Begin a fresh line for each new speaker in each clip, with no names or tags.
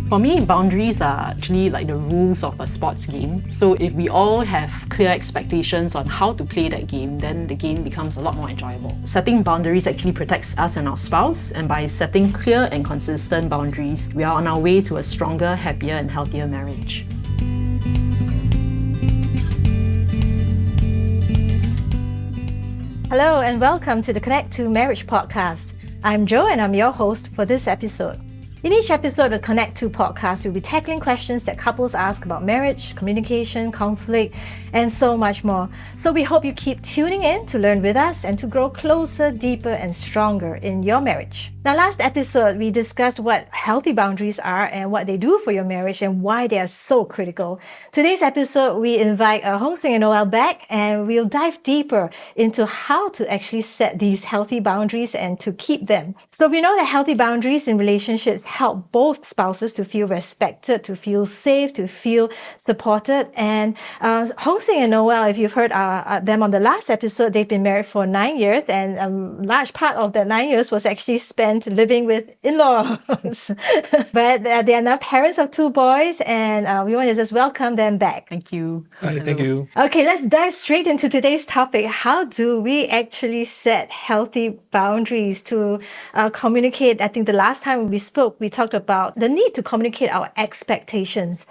For me, boundaries are actually like the rules of a sports game. So if we all have clear expectations on how to play that game, then the game becomes a lot more enjoyable. Setting boundaries actually protects us and our spouse, and by setting clear and consistent boundaries, we are on our way to a stronger, happier and healthier marriage.
Hello and welcome to the Connect to Marriage podcast. I'm Jo and I'm your host for this episode. In each episode of Connect to podcast, we'll be tackling questions that couples ask about marriage, communication, conflict, and so much more. So we hope you keep tuning in to learn with us and to grow closer, deeper, and stronger in your marriage. Now, last episode, we discussed what healthy boundaries are and what they do for your marriage and why they are so critical. Today's episode, we invite Hong Xin and Noelle back and we'll dive deeper into how to actually set these healthy boundaries and to keep them. So we know that healthy boundaries in relationships help both spouses to feel respected, to feel safe, to feel supported. And Hong Xin and Noelle, if you've heard them on the last episode, they've been married for 9 years, and a large part of that 9 years was actually spent living with in-laws. But they are now parents of 2 boys, and we want to just welcome them back.
Thank you.
Hi, thank you.
Okay, let's dive straight into today's topic. How do we actually set healthy boundaries to communicate? I think the last time we spoke, we talked about the need to communicate our expectations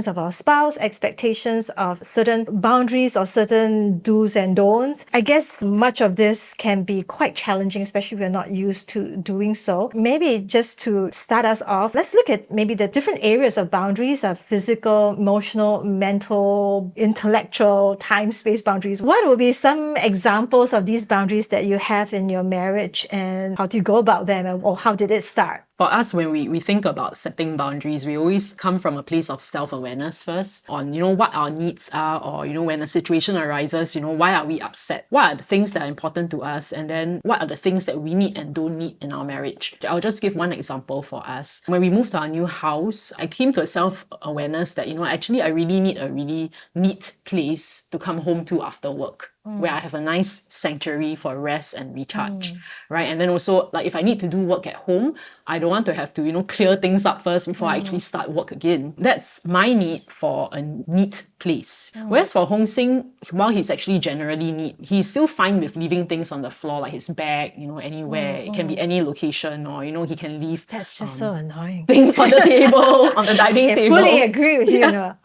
of our spouse, expectations of certain boundaries or certain do's and don'ts. I guess much of this can be quite challenging, especially if we're not used to doing so. Maybe just to start us off, let's look at maybe the different areas of boundaries of physical, emotional, mental, intellectual, time-space boundaries. What would be some examples of these boundaries that you have in your marriage, and how do you go about them, or how did it start?
For us, when we think about setting boundaries, we always come from a place of self-awareness first on, what our needs are, or, when a situation arises, why are we upset? What are the things that are important to us? And then what are the things that we need and don't need in our marriage? I'll just give one example for us. When we moved to our new house, I came to a self-awareness that, actually I really need a really neat place to come home to after work, where I have a nice sanctuary for rest and recharge, right? And then also, like, if I need to do work at home, I don't want to have to, clear things up first before I actually start work again. That's my need for a neat place. Whereas for Hong Xin, while he's actually generally neat, he's still fine with leaving things on the floor, like his bag, anywhere. It can be any location, or, he can leave...
That's just so annoying.
Things on the table, on the dining table.
I fully agree with you, Noah.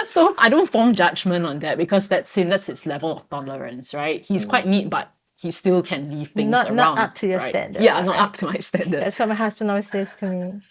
So I don't form judgment on that, because that's him, that's his level of tolerance, right? He's quite neat, but he still can leave things around.
Not up to your
right?
standard.
Yeah, not up to my standard.
That's what my husband always says to me.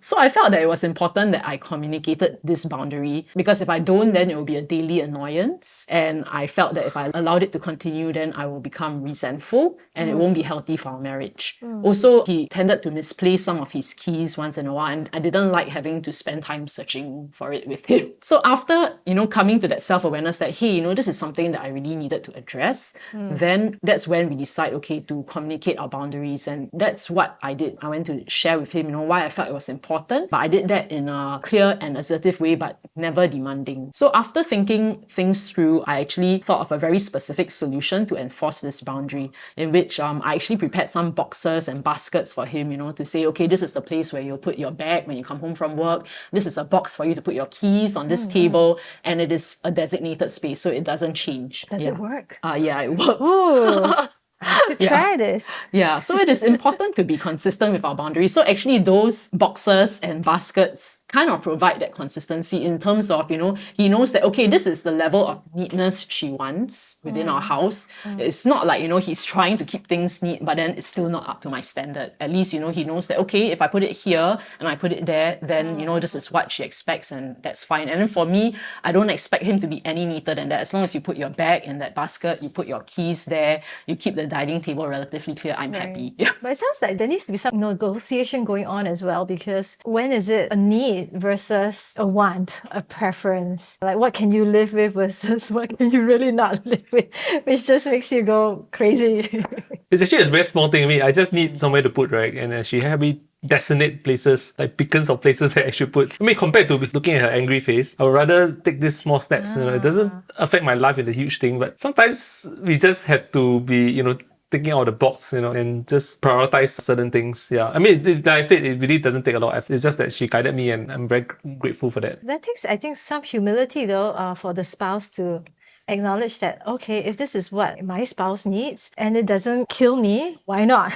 So I felt that it was important that I communicated this boundary, because if I don't, then it will be a daily annoyance. And I felt that if I allowed it to continue, then I will become resentful and it won't be healthy for our marriage. Also, he tended to misplace some of his keys once in a while, and I didn't like having to spend time searching for it with him. So after, coming to that self-awareness that, hey, this is something that I really needed to address, then that's when we decide, okay, to communicate our boundaries. And that's what I did. I went to share with him, why I felt it was important. But I did that in a clear and assertive way, but never demanding. So after thinking things through, I actually thought of a very specific solution to enforce this boundary, in which I actually prepared some boxes and baskets for him, to say, okay, this is the place where you'll put your bag when you come home from work. This is a box for you to put your keys on this table, and it is a designated space, so it doesn't change.
Does it work?
Yeah, it works.
Ooh. I could try this.
Yeah, so it is important to be consistent with our boundaries. So actually those boxes and baskets kind of provide that consistency in terms of, he knows that, okay, this is the level of neatness she wants within our house. It's not like, he's trying to keep things neat, but then it's still not up to my standard. At least, he knows that, okay, if I put it here and I put it there, then, this is what she expects, and that's fine. And then for me, I don't expect him to be any neater than that. As long as you put your bag in that basket, you put your keys there, you keep the dining table relatively clear, I'm happy. Yeah.
But it sounds like there needs to be some negotiation going on as well, because when is it a need versus a want, a preference? Like, what can you live with versus what can you really not live with, which just makes you go crazy.
It's actually a very small thing. I mean, I just need somewhere to put, right? And she had me designate places, like beacons of places that I should put. I mean, compared to looking at her angry face, I would rather take these small steps. It doesn't affect my life in a huge thing, but sometimes we just have to be, thinking out of the box, and just prioritize certain things. Yeah. I mean, like I said, it really doesn't take a lot of effort. It's just that she guided me, and I'm very grateful for that.
That takes, I think, some humility though, for the spouse to acknowledge that, okay, if this is what my spouse needs and it doesn't kill me, why not?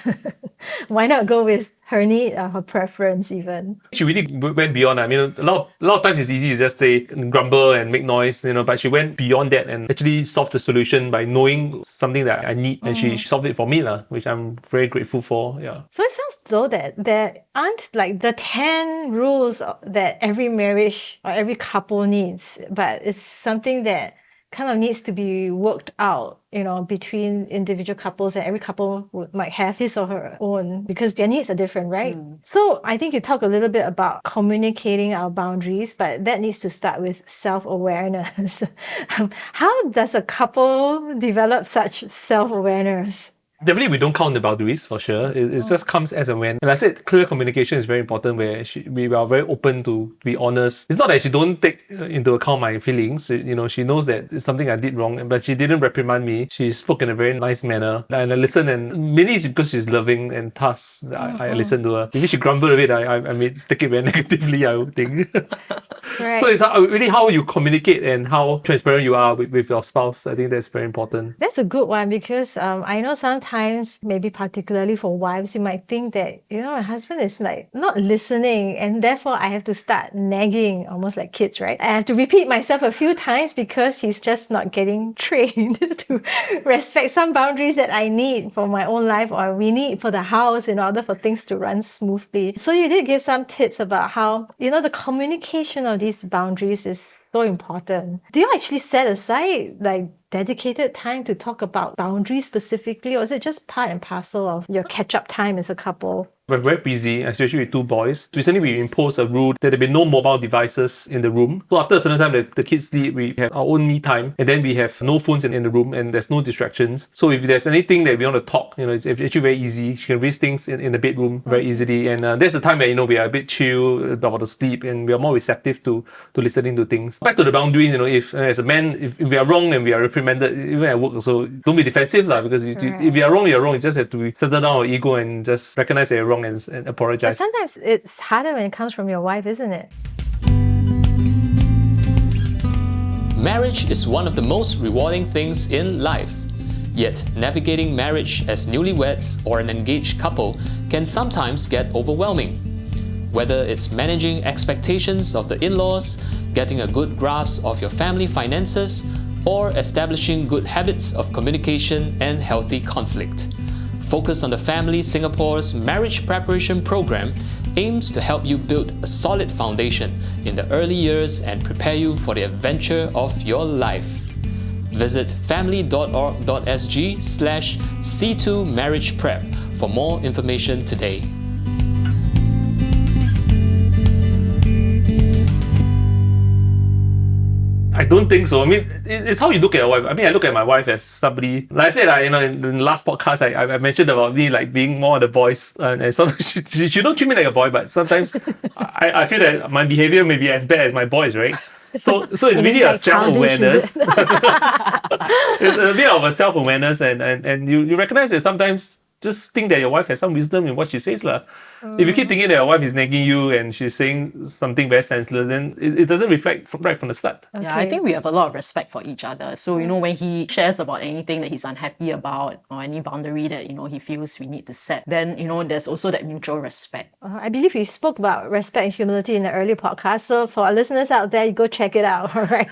Why not go with her need, her preference even?
She really went beyond. I mean, a lot of times it's easy to just say grumble and make noise, but she went beyond that and actually solved the solution by knowing something that I need, and she solved it for me, which I'm very grateful for. Yeah.
So it sounds though that there aren't like the 10 rules that every marriage or every couple needs, but it's something that kind of needs to be worked out, between individual couples, and every couple might have his or her own because their needs are different, right? So I think you talk a little bit about communicating our boundaries, but that needs to start with self-awareness. How does a couple develop such self-awareness?
Definitely, we don't count the boundaries for sure. It just comes as and when. And I said, clear communication is very important. Where we are very open to be honest. It's not that she don't take into account my feelings. She knows that it's something I did wrong, but she didn't reprimand me. She spoke in a very nice manner, and I listened. And mainly it's because she's loving and thus I listened to her. Maybe she grumbled a bit. I may take it very negatively, I would think.
Right.
So it's really how you communicate and how transparent you are with your spouse. I think that's very important.
That's a good one because I know sometimes, maybe particularly for wives, you might think that, my husband is like not listening and therefore I have to start nagging, almost like kids, right? I have to repeat myself a few times because he's just not getting trained to respect some boundaries that I need for my own life or we need for the house in order for things to run smoothly. So you did give some tips about how, the communication of these boundaries is so important. Do you actually set aside like dedicated time to talk about boundaries specifically, or is it just part and parcel of your catch-up time as a couple?
We're very busy, especially with two boys. Recently, we imposed a rule that there be no mobile devices in the room. So after a certain time, the kids sleep, we have our own me time, and then we have no phones in the room, and there's no distractions. So if there's anything that we want to talk, it's actually very easy. She can raise things in the bedroom very easily, and that's the time where we are a bit chill about the sleep, and we are more receptive to listening to things. Back to the boundaries, if as a man, if we are wrong and we are reprimanded, even at work, also don't be defensive, because if you are wrong, you're wrong. You just have to settle down our ego and just recognize that you're wrong and apologize.
But sometimes it's harder when it comes from your wife, isn't it?
Marriage is one of the most rewarding things in life. Yet, navigating marriage as newlyweds or an engaged couple can sometimes get overwhelming. Whether it's managing expectations of the in-laws, getting a good grasp of your family finances, or establishing good habits of communication and healthy conflict. Focus on the Family Singapore's Marriage Preparation Program aims to help you build a solid foundation in the early years and prepare you for the adventure of your life. Visit family.org.sg/C2 Marriage Prep for more information today.
I don't think so. I mean, it's how you look at your wife. I mean, I look at my wife as somebody, like I said, in the last podcast, I mentioned about me like being more of the boys, and sometimes she don't treat me like a boy, but sometimes I feel that my behavior may be as bad as my boys, right? So it's really a self-awareness. It's a bit of a self-awareness, and you recognize that sometimes just think that your wife has some wisdom in what she says. If you keep thinking that your wife is nagging you and she's saying something very senseless, then it doesn't reflect right from the start.
Okay. Yeah, I think we have a lot of respect for each other. So, when he shares about anything that he's unhappy about or any boundary that, he feels we need to set, then, there's also that mutual respect.
I believe we spoke about respect and humility in the earlier podcast. So for our listeners out there, you go check it out, all right?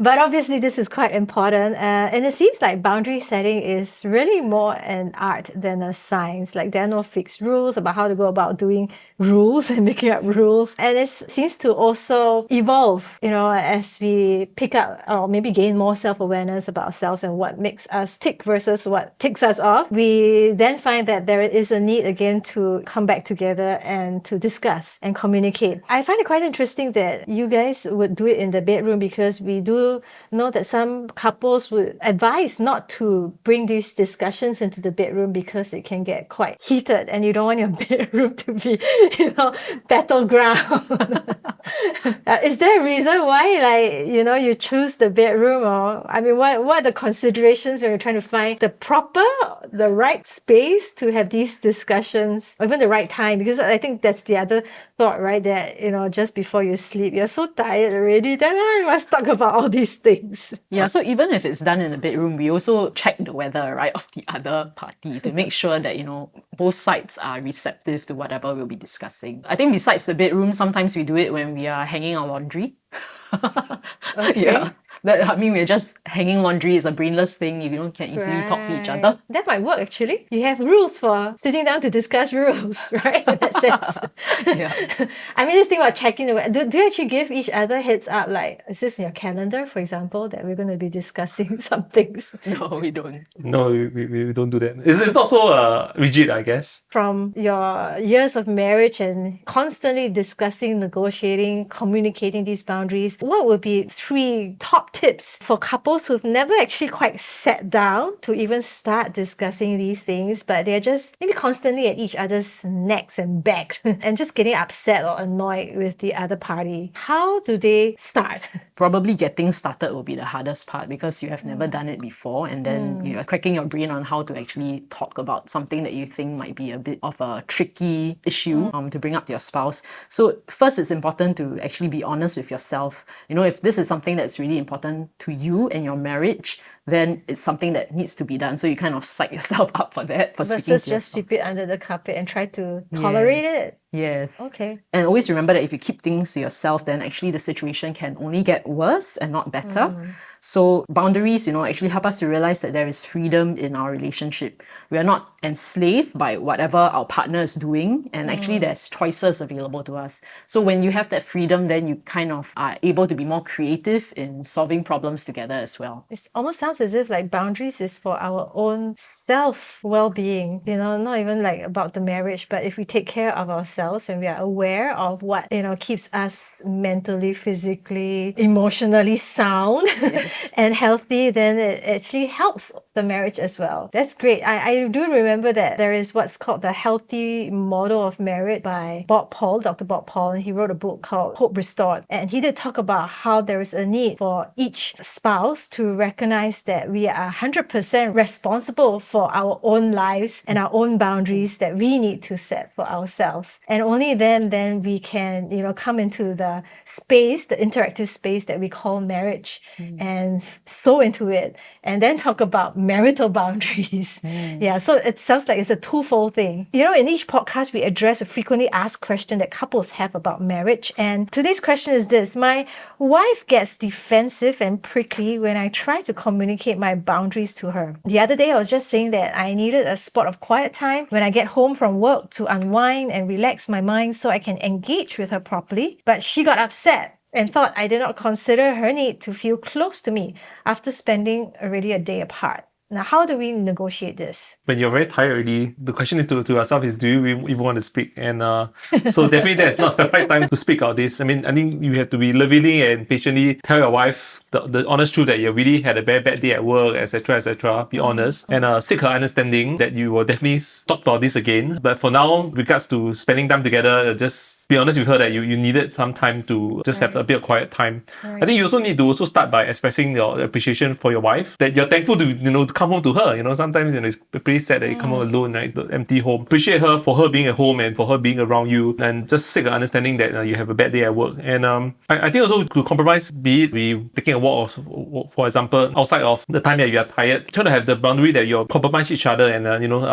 But obviously this is quite important. And it seems like boundary setting is really more an art than a science. Like there are no fixed rules about how to go about doing rules and making up rules. And it seems to also evolve, as we pick up or maybe gain more self-awareness about ourselves and what makes us tick versus what ticks us off. We then find that there is a need again to come back together and to discuss and communicate. I find it quite interesting that you guys would do it in the bedroom because we do know that some couples would advise not to bring these discussions into the bedroom because it can get quite heated and you don't want your bedroom to be, battleground. Is there a reason why, you choose the bedroom, or what are the considerations when you're trying to find the right space to have these discussions, or even the right time? Because I think that's the other thought, right? That, just before you sleep, you're so tired already, then I must talk about all these things.
Yeah, so even if it's done in the bedroom, we also check the weather, right, of the other party to make sure that, both sides are receptive to whatever we'll be discussing. I think besides the bedroom, sometimes we do it when we are hanging our laundry.
Okay.
Yeah. We're just hanging laundry is a brainless thing. You can easily talk to each other.
That might work, actually. You have rules for sitting down to discuss rules, right? In that sense.
Yeah.
This thing about checking the weather. Do you actually give each other heads up? Like, is this in your calendar, for example, that we're going to be discussing some things?
No, we don't.
No, we don't do that. It's not so rigid, I guess.
From your years of marriage and constantly discussing, negotiating, communicating these boundaries, what would be 3 top tips for couples who've never actually quite sat down to even start discussing these things, but they're just maybe constantly at each other's necks and backs and just getting upset or annoyed with the other party? How do they start?
Probably getting started will be the hardest part because you have never done it before, and then you're cracking your brain on how to actually talk about something that you think might be a bit of a tricky issue to bring up to your spouse. So first, it's important to actually be honest with yourself. If this is something that's really important to you and your marriage, then it's something that needs to be done. So you kind of psych yourself up for that, for speaking
Versus
to your
just
spouse.
sweep it under the carpet and try to tolerate it.
Yes.
Okay.
And always remember that if you keep things to yourself, then actually the situation can only get worse and not better. So boundaries, actually help us to realize that there is freedom in our relationship. We are not enslaved by whatever our partner is doing, and actually there's choices available to us. So when you have that freedom, then you kind of are able to be more creative in solving problems together as well.
It almost sounds as if boundaries is for our own self-well-being, not even about the marriage, but if we take care of ourselves and we are aware of what, keeps us mentally, physically, emotionally sound and healthy, then it actually helps the marriage as well. That's great. I do remember that there is what's called the Healthy Model of Marriage by Dr. Bob Paul, and he wrote a book called Hope Restored. And he did talk about how there is a need for each spouse to recognize that we are 100% responsible for our own lives and our own boundaries that we need to set for ourselves. And only then we can, come into the space, the interactive space that we call marriage, and so into it, and then talk about marital boundaries. Yeah, so it sounds like it's a twofold thing. In each podcast, we address a frequently asked question that couples have about marriage. And today's question is this: my wife gets defensive and prickly when I try to communicate my boundaries to her. The other day, I was just saying that I needed a spot of quiet time when I get home from work to unwind and relax my mind so I can engage with her properly. But she got upset and thought I did not consider her need to feel close to me after spending already a day apart. Now, how do we negotiate this?
When you're very tired already, the question to yourself is, do you even want to speak? And so definitely that's not the right time to speak out this. I think you have to be lovingly and patiently tell your wife the honest truth that you really had a very bad day at work, etc., etc. Be honest and seek her understanding that you will definitely talk about this again. But for now, regards to spending time together, just be honest with her that you needed some time to just have a bit of quiet time. Right. I think you also need to start by expressing your appreciation for your wife, that you're thankful to come home to her. Sometimes it's pretty sad that you come home alone, right? The empty home. Appreciate her for her being at home and for her being around you, and just seek her understanding that you have a bad day at work. And I think also to compromise, be it we taking a walk, for example, outside of the time that you are tired, try to have the boundary that you compromise each other and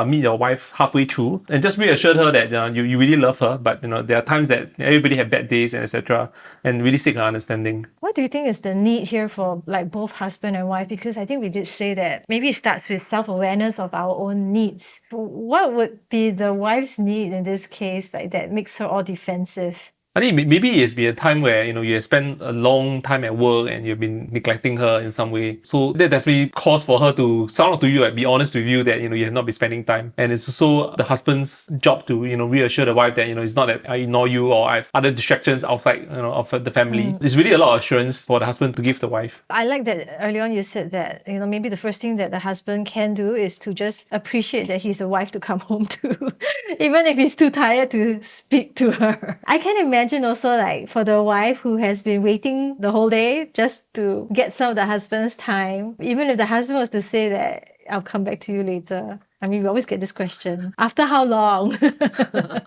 meet your wife halfway through, and just reassure her that you really love her, but there are times that everybody have bad days and etc. and really seek her understanding.
What do you think is the need here for both husband and wife? Because I think we did say that maybe it starts with self-awareness of our own needs. What would be the wife's need in this case that makes her all defensive?
I think maybe it's been a time where, you have spent a long time at work and you've been neglecting her in some way. So that definitely calls for her to sound out to you, be honest with you that, you have not been spending time. And it's also the husband's job to, reassure the wife that, it's not that I ignore you or I have other distractions outside, of the family. It's really a lot of assurance for the husband to give the wife.
I like that early on you said that, maybe the first thing that the husband can do is to just appreciate that he's a wife to come home to, even if he's too tired to speak to her. I can imagine also like for the wife who has been waiting the whole day just to get some of the husband's time, even if the husband was to say that, I'll come back to you later. I mean, we always get this question. After how long?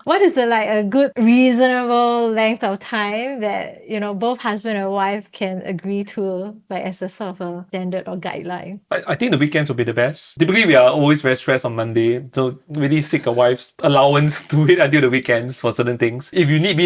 What is a good, reasonable length of time that, both husband and wife can agree to, as a sort of a standard or guideline?
I think the weekends will be the best. Typically, we are always very stressed on Monday. So really seek a wife's allowance to wait until the weekends for certain things. If you need me,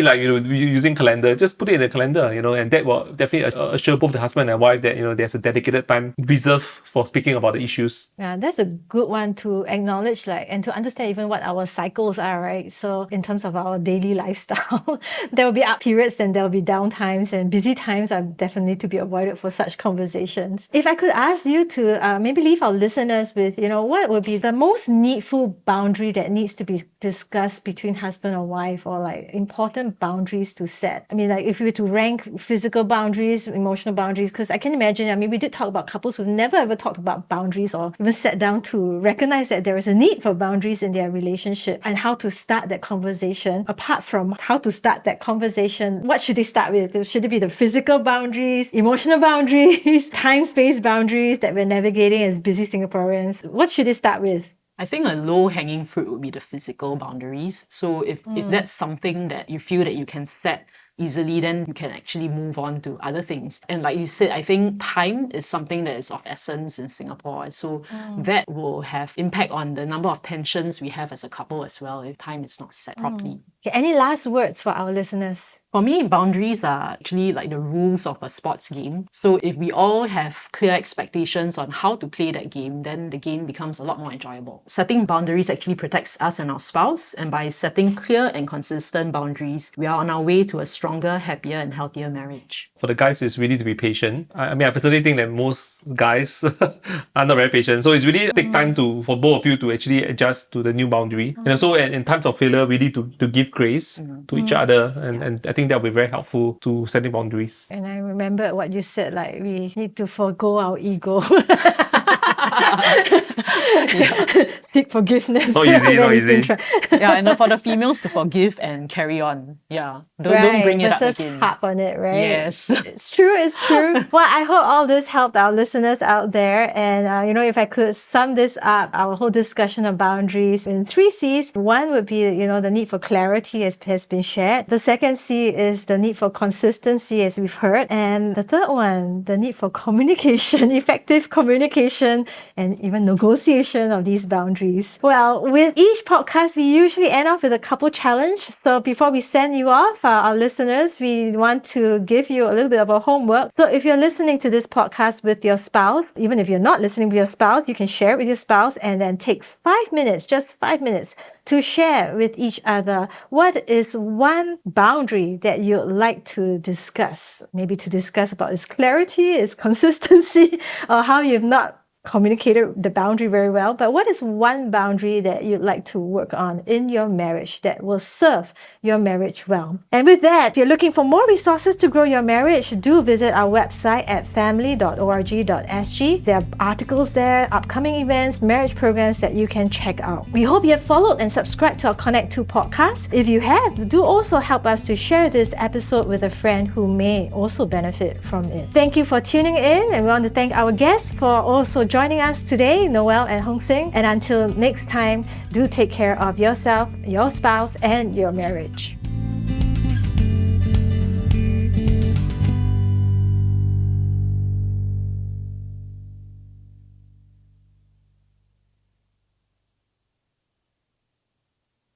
using calendar, just put it in the calendar, and that will definitely assure both the husband and wife that, there's a dedicated time reserved for speaking about the issues.
Yeah, that's a good one to acknowledge and to understand even what our cycles are, right? So in terms of our daily lifestyle, there will be up periods and there will be down times, and busy times are definitely to be avoided for such conversations. If I could ask you to maybe leave our listeners with, what would be the most needful boundary that needs to be discussed between husband or wife, or important boundaries to set? I mean, if we were to rank physical boundaries, emotional boundaries, because I can imagine, we did talk about couples who've never ever talked about boundaries or even sat down to recognize that there is a need for boundaries in their relationship and how to start that conversation. Apart from how to start that conversation, what should they start with? Should it be the physical boundaries, emotional boundaries, time-space boundaries that we're navigating as busy Singaporeans? What should they start with?
I think a low-hanging fruit would be the physical boundaries. So if that's something that you feel that you can set easily, then you can actually move on to other things. And like you said, I think time is something that is of essence in Singapore. So that will have impact on the number of tensions we have as a couple as well if time is not set properly.
Okay, any last words for our listeners?
For me, boundaries are actually like the rules of a sports game. So if we all have clear expectations on how to play that game, then the game becomes a lot more enjoyable. Setting boundaries actually protects us and our spouse, and by setting clear and consistent boundaries, we are on our way to a stronger, happier and healthier marriage.
For the guys, it's really to be patient. I personally think that most guys are not very patient. So it's really take time for both of you to actually adjust to the new boundary. And also in times of failure, really to give grace to each other. And I think that will be very helpful to setting boundaries.
And I remember what you said, we need to forego our ego. Seek forgiveness.
Not easy.
Yeah,
and for the females to forgive and carry on. Yeah. Don't bring it up again.
Harp on it, right?
Yes.
It's true. Well, I hope all this helped our listeners out there. And, if I could sum this up, our whole discussion of boundaries in 3 C's. One would be, the need for clarity as has been shared. The second C is the need for consistency, as we've heard. And the third one, the need for communication, effective communication, and even negotiation of these boundaries. Well, with each podcast, we usually end off with a couple challenge. So before we send you off, our listeners, we want to give you a little bit of a homework. So if you're listening to this podcast with your spouse, even if you're not listening with your spouse, you can share it with your spouse and then take 5 minutes, just 5 minutes, to share with each other what is one boundary that you'd like to discuss. Maybe to discuss about its clarity, its consistency, or how you've not communicated the boundary very well. But what is one boundary that you'd like to work on in your marriage that will serve your marriage well? And with that, if you're looking for more resources to grow your marriage, do visit our website at family.org.sg. There are articles there, upcoming events, marriage programs that you can check out. We hope you have followed and subscribed to our Connect 2 podcast. If you have, do also help us to share this episode with a friend who may also benefit from it. Thank you for tuning in, and we want to thank our guests for also joining us today, Noelle and Hong Xin. And until next time, do take care of yourself, your spouse, and your marriage.